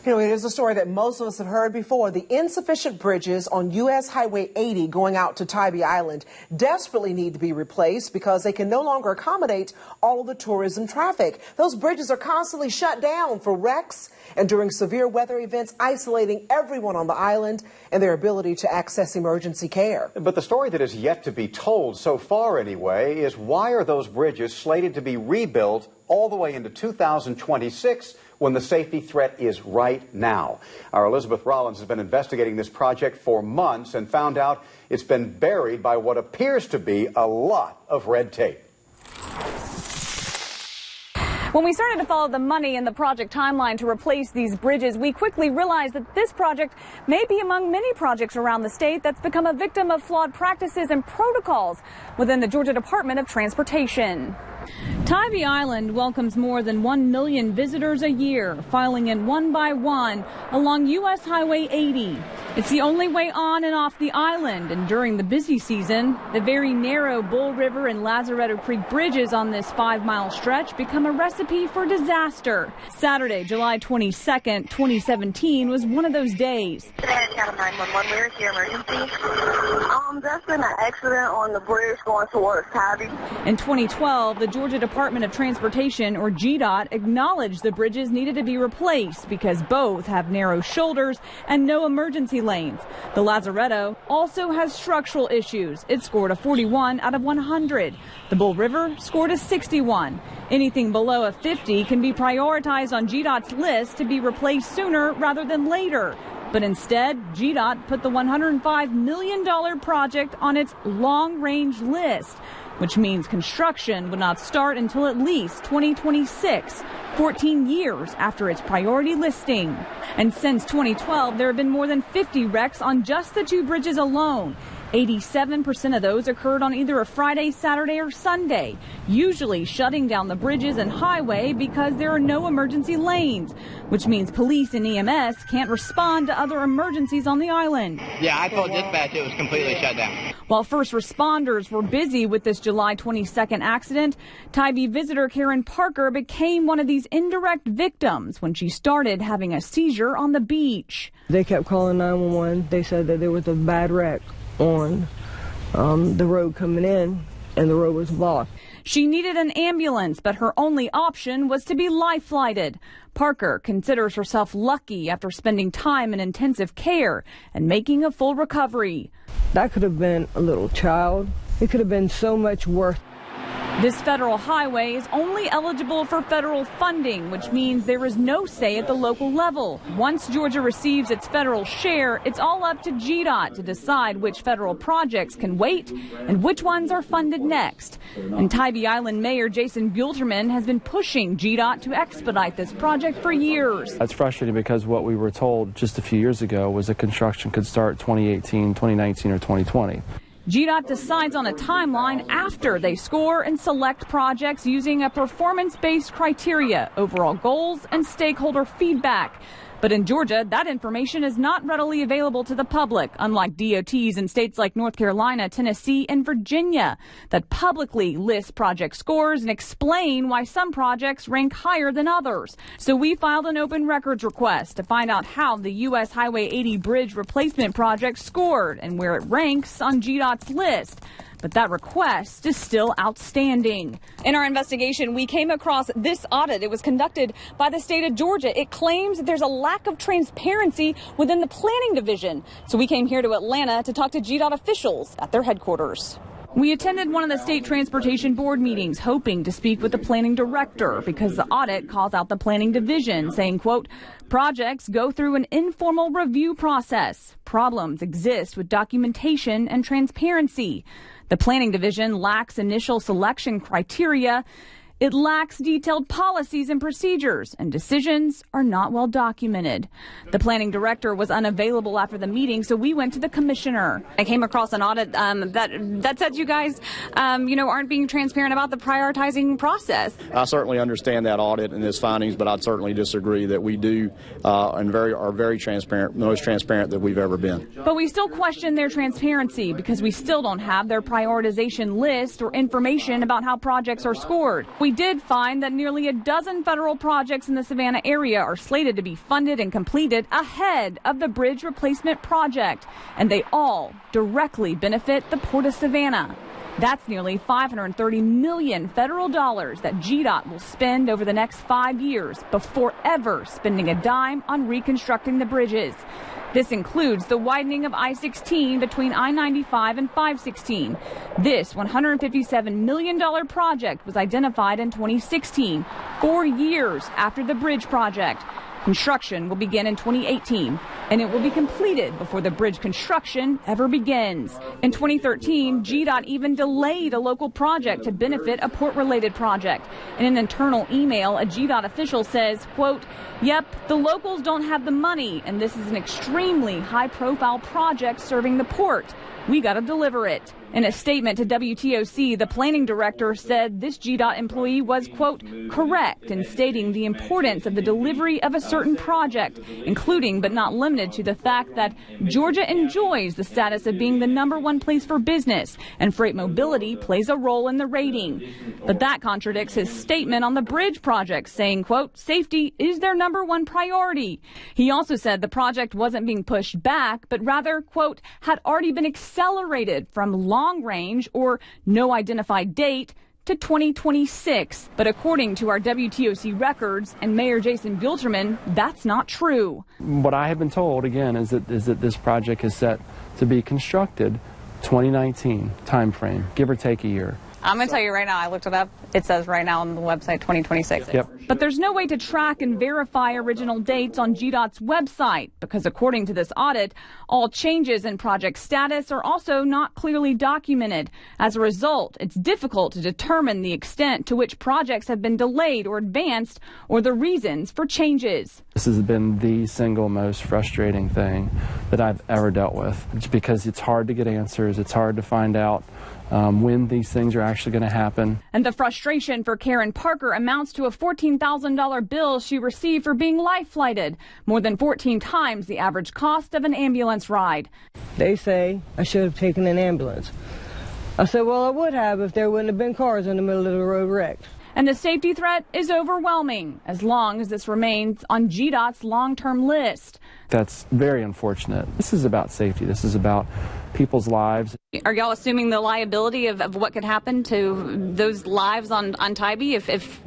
You know, it is a story that most of us have heard before. The insufficient bridges on U.S. Highway 80 going out to Tybee Island desperately need to be replaced because they can no longer accommodate all of the tourism traffic. Those bridges are constantly shut down for wrecks and during severe weather events, isolating everyone on the island and their ability to access emergency care. But the story that is yet to be told, so far anyway, is why are those bridges slated to be rebuilt all the way into 2026 when the safety threat is right now? Our Elizabeth Rollins has been investigating this project for months and found out it's been buried by what appears to be a lot of red tape. When we started to follow the money in the project timeline to replace these bridges, we quickly realized that this project may be among many projects around the state that's become a victim of flawed practices and protocols within the Georgia Department of Transportation. Tybee Island welcomes more than 1 million visitors a year, filing in one by one along U.S. Highway 80. It's the only way on and off the island, and during the busy season, the very narrow Bull River and Lazaretto Creek bridges on this 5-mile stretch become a recipe for disaster. Saturday, July 22nd, 2017 was one of those days. Channel 911, where is your emergency? There's been an accident on the bridge going towards Tybee. In 2012, the Georgia Department of Transportation, or GDOT, acknowledged the bridges needed to be replaced because both have narrow shoulders and no emergency lanes. The Lazaretto also has structural issues. It scored a 41 out of 100. The Bull River scored a 61. Anything below a 50 can be prioritized on GDOT's list to be replaced sooner rather than later. But instead, GDOT put the $105 million project on its long-range list, which means construction would not start until at least 2026, 14 years after its priority listing. And since 2012, there have been more than 50 wrecks on just the two bridges alone. 87% of those occurred on either a Friday, Saturday, or Sunday, usually shutting down the bridges and highway because there are no emergency lanes, which means police and EMS can't respond to other emergencies on the island. Yeah, I told dispatch it was completely shut down. While first responders were busy with this July 22nd accident, Tybee visitor Karen Parker became one of these indirect victims when she started having a seizure on the beach. They kept calling 911. They said that there was a bad wreck on the road coming in, and the road was blocked. She needed an ambulance, but her only option was to be life-flighted. Parker considers herself lucky after spending time in intensive care and making a full recovery. That could have been a little child. It could have been so much worse. This federal highway is only eligible for federal funding, which means there is no say at the local level. Once Georgia receives its federal share, it's all up to GDOT to decide which federal projects can wait and which ones are funded next. And Tybee Island Mayor Jason Buelterman has been pushing GDOT to expedite this project for years. That's frustrating because what we were told just a few years ago was that construction could start 2018, 2019, or 2020. GDOT decides on a timeline after they score and select projects using a performance-based criteria, overall goals, and stakeholder feedback. But in Georgia, that information is not readily available to the public, unlike DOTs in states like North Carolina, Tennessee, and Virginia that publicly list project scores and explain why some projects rank higher than others. So we filed an open records request to find out how the U.S. Highway 80 bridge replacement project scored and where it ranks on GDOT's list. But that request is still outstanding. In our investigation, we came across this audit. It was conducted by the state of Georgia. It claims that there's a lack of transparency within the planning division. So we came here to Atlanta to talk to GDOT officials at their headquarters. We attended one of the state transportation board meetings, hoping to speak with the planning director because the audit calls out the planning division, saying, quote, projects go through an informal review process. Problems exist with documentation and transparency. The planning division lacks initial selection criteria. It lacks detailed policies and procedures, and decisions are not well documented. The planning director was unavailable after the meeting, so we went to the commissioner. I came across an audit that said you guys, aren't being transparent about the prioritizing process. I certainly understand that audit and its findings, but I'd certainly disagree that we do and are very transparent, the most transparent that we've ever been. But we still question their transparency because we still don't have their prioritization list or information about how projects are scored. We We did find that nearly a dozen federal projects in the Savannah area are slated to be funded and completed ahead of the bridge replacement project, and they all directly benefit the Port of Savannah. That's nearly $530 million federal dollars that GDOT will spend over the next 5 years before ever spending a dime on reconstructing the bridges. This includes the widening of I-16 between I-95 and 516. This $157 million project was identified in 2016, 4 years after the bridge project. Construction will begin in 2018, and it will be completed before the bridge construction ever begins. In 2013, GDOT even delayed a local project to benefit a port-related project. In an internal email, a GDOT official says, quote, "Yep, the locals don't have the money, and this is an extremely high-profile project serving the port. We got to deliver it." In a statement to WTOC, the planning director said this GDOT employee was, quote, "correct in stating the importance of the delivery of a certain project, including but not limited to the fact that Georgia enjoys the status of being the #1 place for business, and freight mobility plays a role in the rating." But that contradicts his statement on the bridge project, saying, quote, "safety is their #1 priority." He also said the project wasn't being pushed back, but rather, quote, had already been accelerated from long range or no identified date to 2026. But according to our WTOC records and Mayor Jason Buelterman, that's not true. What I have been told, again, is that this project is set to be constructed 2019 timeframe, give or take a year. I'm going to tell you right now, I looked it up. It says right now on the website 2026. Yep. But there's no way to track and verify original dates on GDOT's website because according to this audit, all changes in project status are also not clearly documented. As a result, it's difficult to determine the extent to which projects have been delayed or advanced or the reasons for changes. This has been the single most frustrating thing that I've ever dealt with. It's because it's hard to get answers. It's hard to find out when these things are actually going to happen. And the frustration for Karen Parker amounts to a $14,000 bill she received for being life flighted, more than 14 times the average cost of an ambulance ride. They say I should have taken an ambulance. I said, well, I would have if there wouldn't have been cars in the middle of the road wrecked. And the safety threat is overwhelming as long as this remains on GDOT's long-term list. That's very unfortunate. This is about safety. This is about people's lives. Are y'all assuming the liability of what could happen to those lives on Tybee if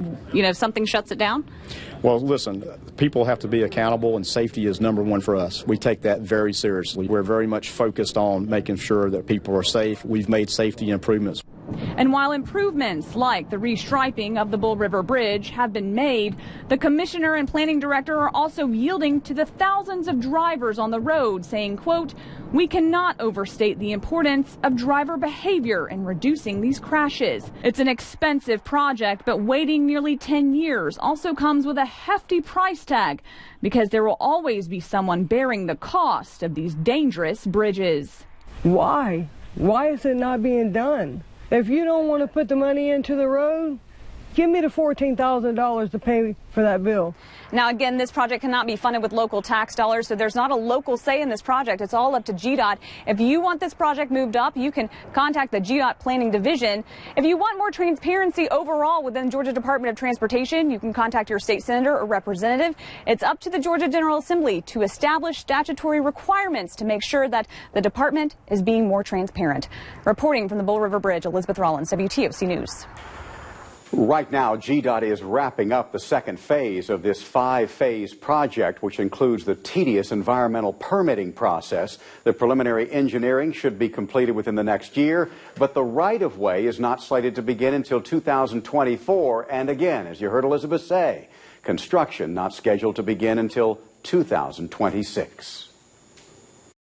something shuts it down? Well, listen, people have to be accountable, and safety is #1 for us. We take that very seriously. We're very much focused on making sure that people are safe. We've made safety improvements. And while improvements like the restriping of the Bull River Bridge have been made, the commissioner and planning director are also yielding to the thousands of drivers on the road, saying, quote, "We cannot overstate the importance of driver behavior in reducing these crashes." It's an expensive project, but waiting nearly 10 years also comes with a hefty price tag because there will always be someone bearing the cost of these dangerous bridges. Why? Why is it not being done? If you don't want to put the money into the road, give me the $14,000 to pay for that bill. Now, again, this project cannot be funded with local tax dollars, so there's not a local say in this project. It's all up to GDOT. If you want this project moved up, you can contact the GDOT Planning Division. If you want more transparency overall within Georgia Department of Transportation, you can contact your state senator or representative. It's up to the Georgia General Assembly to establish statutory requirements to make sure that the department is being more transparent. Reporting from the Bull River Bridge, Elizabeth Rollins, WTOC News. Right now, GDOT is wrapping up the second phase of this 5-phase project, which includes the tedious environmental permitting process. The preliminary engineering should be completed within the next year, but the right-of-way is not slated to begin until 2024. And again, as you heard Elizabeth say, construction not scheduled to begin until 2026.